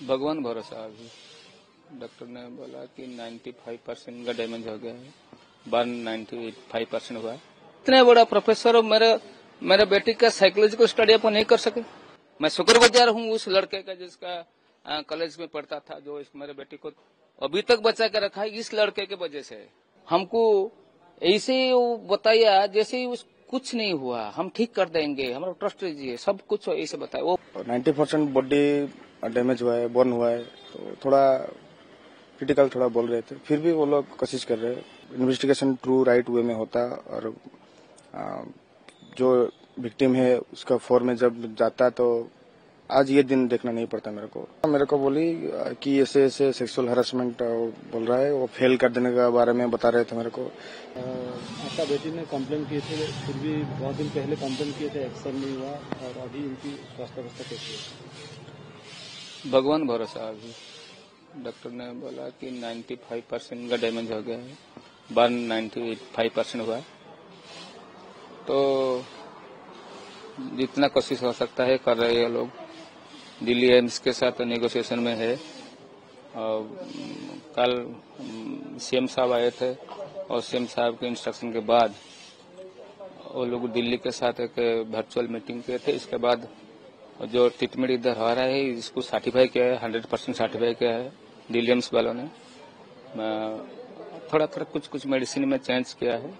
भगवान भरोसा। अभी डॉक्टर ने बोला कि 95% का डैमेज हो गया है, बर्न 95% हुआ है। इतने बड़ा प्रोफेसर और मेरे बेटी का साइकोलॉजिकल स्टडी अपन नहीं कर सके। मैं शुक्रगुजार हूँ उस लड़के का जिसका कॉलेज में पढ़ता था, जो मेरे बेटी को अभी तक बचा के रखा है। इस लड़के के वजह से हमको ऐसे बताया जैसे ही कुछ नहीं हुआ, हम ठीक कर देंगे, हमारा ट्रस्ट लीजिए, सब कुछ ऐसे बताया। वो 90% बॉडी डैमेज हुआ है, बर्न हुआ है, तो थोड़ा क्रिटिकल थोड़ा बोल रहे थे। फिर भी वो लोग कोशिश कर रहे हैं, इन्वेस्टिगेशन ट्रू राइट वे में होता, और जो विक्टिम है उसका फोर में जब जाता तो आज ये दिन देखना नहीं पड़ता मेरे को बोली कि ऐसे ऐसे सेक्सुअल हरासमेंट बोल रहा है, वो फेल कर देने के बारे में बता रहे थे मेरे को। आपका बेटी ने कंप्लेन किए थे, फिर भी बहुत दिन पहले कंप्लेन किए थे, एक्शन नहीं हुआ, और अभी इनकी स्वास्थ्य अवस्था कैसी है? भगवान भरोसा। अभी डॉक्टर ने बोला कि 95% का डैमेज हो गया है, बर्न 95% हुआ है। तो जितना कोशिश हो सकता है कर रहे हैं लोग। दिल्ली एम्स के साथ नेगोशिएशन में है। और कल सीएम साहब आए थे, और सीएम साहब के इंस्ट्रक्शन के बाद वो लोग दिल्ली के साथ एक वर्चुअल मीटिंग किए थे। इसके बाद जो ट्रीटमेंट इधर हो रहा है इसको सर्टिफाई किया है, 100% सर्टिफाई किया है दिल्ली एम्स वालों ने। थोड़ा थोड़ा कुछ मेडिसिन में चेंज किया है।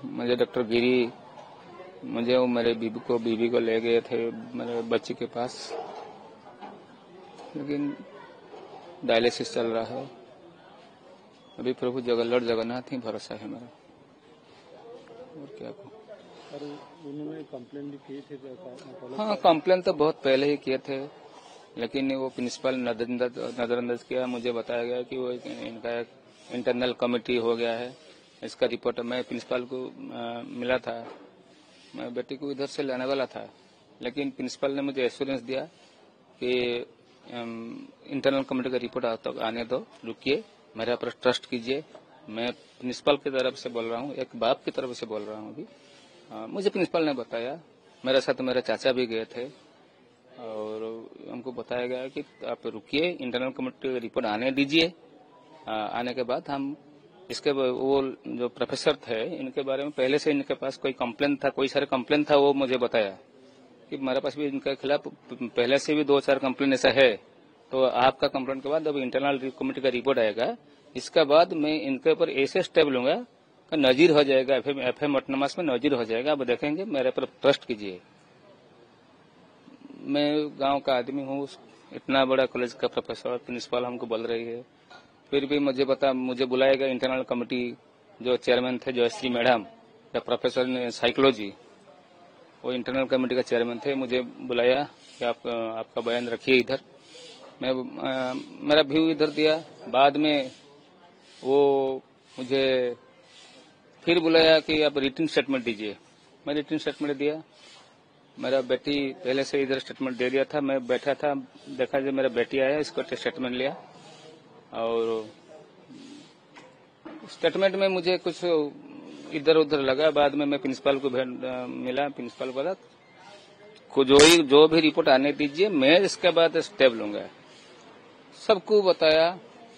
मुझे डॉक्टर गिरी मुझे वो मेरे बीबी को ले गए थे मेरे बच्ची के पास, लेकिन डायलिसिस चल रहा है। अभी प्रभु लॉर्ड जगन्नाथ ही भरोसा है मेरा, और क्या कहूँ। और उन्होंने कंप्लेन भी की थी? हाँ, कंप्लेन तो बहुत पहले ही किए थे, लेकिन वो प्रिंसिपल नजरअंदाज किया। मुझे बताया गया कि वो इनका एक इंटरनल कमेटी हो गया है, इसका रिपोर्ट मैं प्रिंसिपल को मिला था। मैं बेटी को इधर से लाने वाला था, लेकिन प्रिंसिपल ने मुझे एश्योरेंस दिया कि इंटरनल कमेटी का रिपोर्ट आने दो, रुकिए, मेरे पर ट्रस्ट कीजिए। मैं प्रिंसिपल की तरफ से बोल रहा हूँ, एक बाप की तरफ से बोल रहा हूँ। अभी मुझे प्रिंसिपल ने बताया, मेरे साथ मेरे चाचा भी गए थे, और हमको बताया गया कि आप रुकिए, इंटरनल कमेटी का रिपोर्ट आने दीजिए। आने के बाद हम इसके वो जो प्रोफेसर थे इनके बारे में पहले से इनके पास कोई कंप्लेन था, कोई सारे कंप्लेन था, वो मुझे बताया कि मेरे पास भी इनके खिलाफ पहले से भी 2-4 कंप्लेन ऐसा है। तो आपका कंप्लेन के बाद अब इंटरनल कमेटी का रिपोर्ट आएगा, इसके बाद मैं इनके ऊपर ऐसे स्टेप लूंगा कि नजीर हो जाएगा, एफएम ऑटोनमस में नजीर हो जाएगा। अब देखेंगे, मेरे पर ट्रस्ट कीजिए। मैं गांव का आदमी हूँ, इतना बड़ा कॉलेज का प्रोफेसर प्रिंसिपल हमको बोल रही है, फिर भी मुझे बुलाया गया। इंटरनल कमेटी जो चेयरमैन थे जयश्री मैडम, प्रोफेसर ने साइकोलॉजी, वो इंटरनल कमेटी का चेयरमैन थे। मुझे बुलाया कि आपका बयान रखिए इधर। मैं मेरा व्यू इधर दिया। बाद में वो मुझे फिर बुलाया कि आप रिटन स्टेटमेंट दीजिए। मैं रिटन स्टेटमेंट दिया। मेरा बेटी पहले से इधर स्टेटमेंट दे दिया था। मैं बैठा था, देखा जब मेरा बेटी आया, इसको स्टेटमेंट लिया, और स्टेटमेंट में मुझे कुछ इधर उधर लगा। बाद में मैं प्रिंसिपल को मिला। प्रिंसिपल बोला जो भी रिपोर्ट आने दीजिए, मैं इसके बाद स्टेप लूंगा। सबको बताया।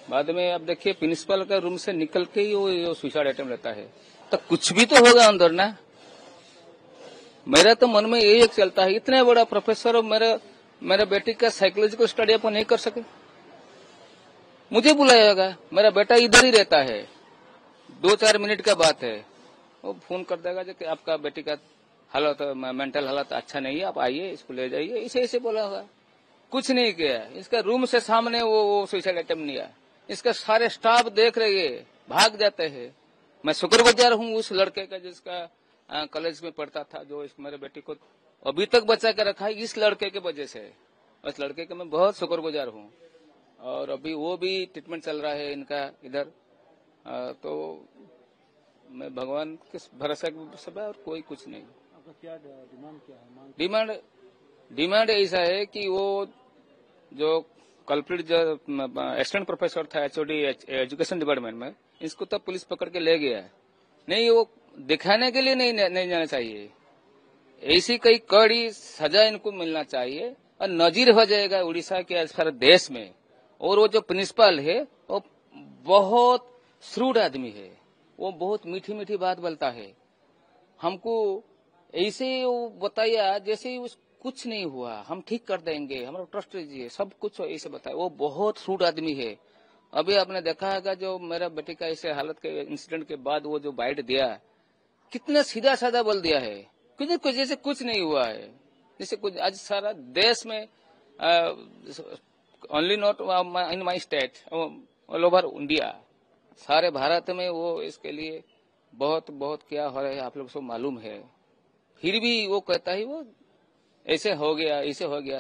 बाद में अब देखिए, प्रिंसिपल का रूम से निकल के ही वो सुसाइड अटेम्प्ट लेता है, तो कुछ भी तो होगा अंदर ना। मेरा तो मन में यही एक चलता है, इतने बड़ा प्रोफेसर और मेरे बेटी का साइकोलॉजिकल स्टडी अपन नहीं कर सके। मुझे बुलाएगा, मेरा बेटा इधर ही रहता है, 2-4 मिनट का बात है, वो फोन कर देगा कि आपका बेटी का हालत, मेंटल हालत अच्छा नहीं है, आप आइए, इसको ले जाइए, ऐसे बोला होगा। कुछ नहीं किया। इसका रूम से सामने वो सुसाइड अटेम्प्ट लिया। इसका सारे स्टाफ देख रहे हैं, भाग जाते हैं। मैं शुक्रगुजार हूँ उस लड़के का जिसका कॉलेज में पढ़ता था, जो मेरे बेटी को अभी तक बचा के रखा है। इस लड़के के वजह से, उस लड़के का मैं बहुत शुक्रगुजार हूँ। और अभी वो भी ट्रीटमेंट चल रहा है इनका इधर। तो मैं भगवान के भरोसे सब है, और कोई कुछ नहीं। आपका क्या डिमांड क्या है? डिमांड ऐसा है कि वो जो कल्प्रिट जो असिस्टेंट प्रोफेसर था एचओडी एजुकेशन डिपार्टमेंट में, इसको तो पुलिस पकड़ के ले गया है। नहीं, वो दिखाने के लिए नहीं जाना चाहिए। ऐसी कई कड़ी सजा इनको मिलना चाहिए, और नजीर हो जाएगा उड़ीसा के सारे देश में। और वो जो प्रिंसिपल है वो बहुत श्रूड आदमी है, वो बहुत मीठी मीठी बात बोलता है। हमको ऐसे वो बताया जैसे कुछ नहीं हुआ, हम ठीक कर देंगे, हमारा ट्रस्ट लीजिए, सब कुछ ऐसे बताया। वो बहुत श्रूड आदमी है। अभी आपने देखा होगा जो मेरा बेटे का ऐसे हालत के इंसिडेंट के बाद वो जो बाइट दिया, कितना सीधा साधा बोल दिया है, कुछ जैसे कुछ नहीं हुआ है, जैसे कुछ। आज सारा देश में only not in my state, all over India, सारे भारत में वो इसके लिए बहुत बहुत क्या हो रहा है आप लोग को मालूम है। फिर भी वो कहता है वो ऐसे हो गया, ऐसे हो गया।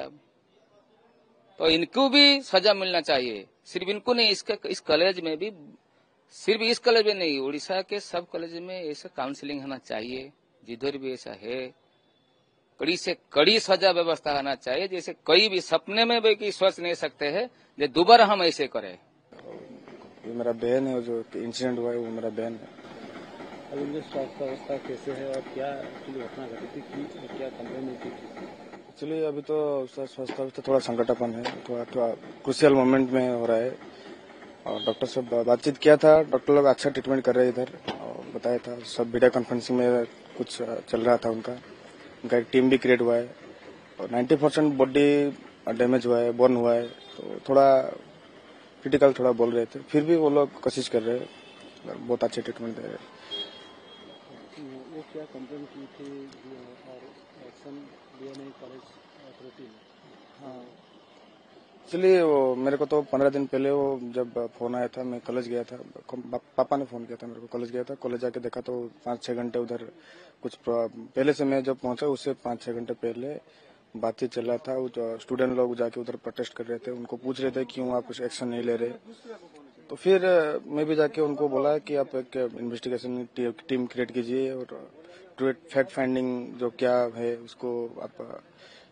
तो इनको भी सजा मिलना चाहिए, सिर्फ इनको नहीं, इस कॉलेज में भी, सिर्फ इस कॉलेज में नहीं, उड़ीसा के सब कॉलेज में ऐसा काउंसलिंग होना चाहिए। जिधर भी ऐसा है कड़ी से कड़ी सजा व्यवस्था होना चाहिए, जैसे कोई भी सपने में भी सोच नहीं सकते हैं जो दोबारा हम ऐसे करें। ये मेरा बहन है, जो इंसिडेंट हुआ है वो मेरा बहन है। अब उनकी स्वास्थ्य अवस्था कैसे है और क्या एक्चुअली घटना घटी थी, क्या कंप्लेन हुई थी? एक्चुअली अभी तो स्वास्थ्य अवस्था थोड़ा संकटापन है, थोड़ा क्रूशियल मोमेंट में हो रहा है। और डॉक्टर से बातचीत किया था, डॉक्टर लोग अच्छा ट्रीटमेंट कर रहे हैं इधर, और बताया था सब वीडियो कॉन्फ्रेंसिंग में कुछ चल रहा था। उनका एक टीम भी क्रिएट हुआ है और 90% बॉडी डैमेज हुआ है, बर्न हुआ है, तो थोड़ा क्रिटिकल थोड़ा बोल रहे थे। फिर भी वो लोग कोशिश कर रहे हैं, बहुत अच्छे ट्रीटमेंट दे रहे हैं। वो क्या कंप्लेन की थी और एक्शन लिया नहीं कॉलेज अथॉरिटी ने? हाँ, चलिए वो मेरे को तो 15 दिन पहले वो जब फोन आया था, मैं कॉलेज गया था, पापा ने फोन किया था मेरे को, कॉलेज गया था। कॉलेज जाके देखा तो 5-6 घंटे उधर कुछ पहले से, मैं जब पहुंचा उससे 5-6 घंटे पहले बातचीत चल रहा था। वो स्टूडेंट लोग जाके उधर प्रोटेस्ट कर रहे थे, उनको पूछ रहे थे क्यों आप कुछ एक्शन नहीं ले रहे। तो फिर मैं भी जाके उनको बोला कि आप एक इन्वेस्टिगेशन टीम क्रिएट कीजिए और फैक्ट फाइंडिंग जो क्या है उसको आप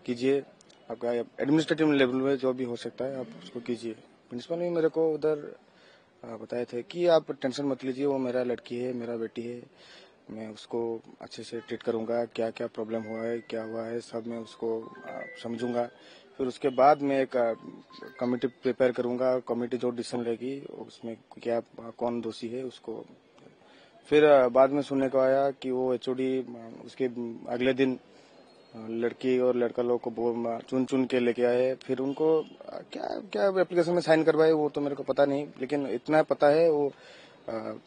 कीजिए। आपका एडमिनिस्ट्रेटिव लेवल में जो भी हो सकता है आप उसको कीजिए। प्रिंसिपल ने मेरे को उधर बताए थे कि आप टेंशन मत लीजिए, वो मेरा लड़की है, मेरा बेटी है, मैं उसको अच्छे से ट्रीट करूंगा, क्या क्या प्रॉब्लम हुआ है, क्या हुआ है, सब मैं उसको समझूंगा। फिर उसके बाद मैं एक कमेटी प्रिपेयर करूंगा, कमेटी जो डिसीजन लेगी उसमें क्या कौन दोषी है उसको। फिर बाद में सुनने को आया कि वो एचओडी उसके अगले दिन लड़की और लड़का लोग को चुन चुन के लेके आए, फिर उनको क्या क्या एप्लीकेशन में साइन करवाए वो तो मेरे को पता नहीं, लेकिन इतना पता है वो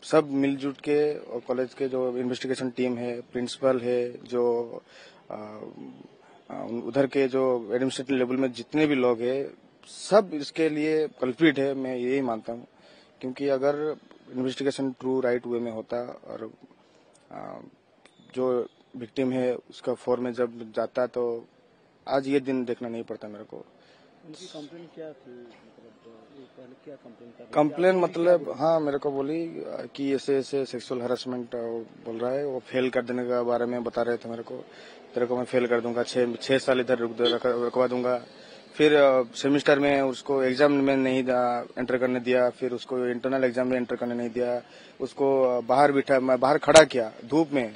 सब मिलजुल के, और कॉलेज के जो इन्वेस्टिगेशन टीम है, प्रिंसिपल है, जो उधर के जो एडमिनिस्ट्रेटिव लेवल में जितने भी लोग हैं, सब इसके लिए कल्प्रिट है, मैं यही मानता हूँ। क्योंकि अगर इन्वेस्टिगेशन ट्रू राइट वे में होता और जो विक्टिम है उसका फोर में जब जाता तो आज ये दिन देखना नहीं पड़ता मेरे को। उनकी कंप्लेन क्या थी, मतलब पहले क्या कंप्लेन था? कंप्लेन मतलब हाँ मेरे को बोली कि ऐसे ऐसे सेक्सुअल हरासमेंट बोल रहा है, वो फेल कर देने के बारे में बता रहे थे मेरे को। तेरे को मैं फेल कर दूंगा, 6 साल इधर रुकवा दूंगा। फिर सेमिस्टर में उसको एग्जाम में नहीं एंटर करने दिया, फिर उसको इंटरनल एग्जाम में एंटर करने नहीं दिया, उसको बाहर खड़ा किया धूप में।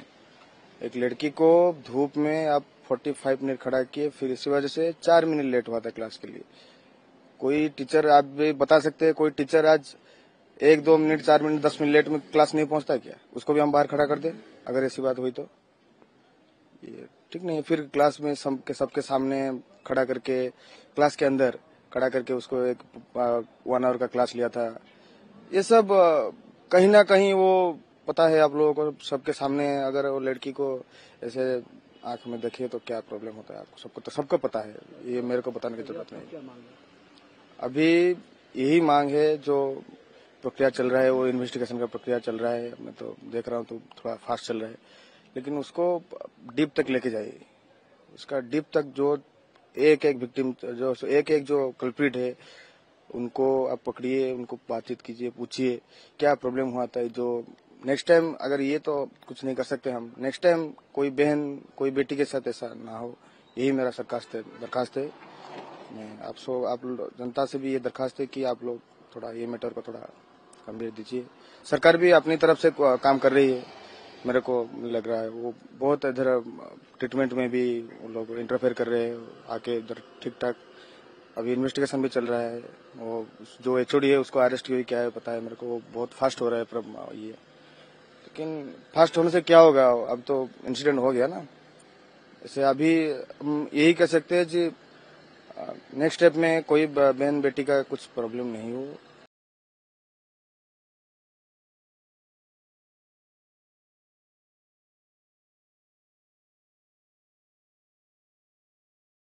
एक लड़की को धूप में आप 45 मिनट खड़ा किए, फिर इसी वजह से 4 मिनट लेट हुआ था क्लास के लिए। कोई टीचर, आप भी बता सकते हैं, कोई टीचर आज 1-2 मिनट 4 मिनट 10 मिनट लेट में क्लास नहीं पहुंचता क्या? उसको भी हम बाहर खड़ा कर दें अगर ऐसी बात हुई तो? ये ठीक नहीं है। फिर क्लास में सबके सामने खड़ा करके, क्लास के अंदर खड़ा करके उसको एक 1 आवर का क्लास लिया था। ये सब कहीं ना कहीं वो पता है आप लोगों को, सबके सामने अगर वो लड़की को ऐसे आंख में देखे तो क्या प्रॉब्लम होता है आपको सबको पता है, ये मेरे को बताने की जरूरत नहीं। अभी यही मांग है, जो प्रक्रिया चल रहा है वो इन्वेस्टिगेशन का प्रक्रिया चल रहा है, मैं तो देख रहा हूँ तो थोड़ा फास्ट चल रहा है, लेकिन उसको डीप तक लेके जाइए। उसका डीप तक जो एक विक्टिम, जो एक जो कल्प्रिट है उनको आप पकड़िए, उनको बातचीत कीजिए, पूछिए क्या प्रॉब्लम हुआ था। जो नेक्स्ट टाइम, अगर ये तो कुछ नहीं कर सकते हम, नेक्स्ट टाइम कोई बहन कोई बेटी के साथ ऐसा ना हो, यही मेरा दरखास्त है। मैं आप जनता से भी ये दरखास्त है कि आप लोग थोड़ा ये मैटर को थोड़ा गंभीर दीजिए। सरकार भी अपनी तरफ से काम कर रही है, मेरे को लग रहा है। वो बहुत इधर ट्रीटमेंट में भी वो लोग इंटरफेयर कर रहे हैं आके इधर ठीक ठाक। अभी इन्वेस्टिगेशन भी चल रहा है। वो जो एचओडी है उसको अरेस्ट हुई क्या है पता है मेरे को। वो बहुत फास्ट हो रहा है ये, लेकिन फास्ट होने से क्या होगा, अब तो इंसिडेंट हो गया ना। इसे अभी हम यही कह सकते हैं कि नेक्स्ट स्टेप में कोई बहन बेटी का कुछ प्रॉब्लम नहीं हो।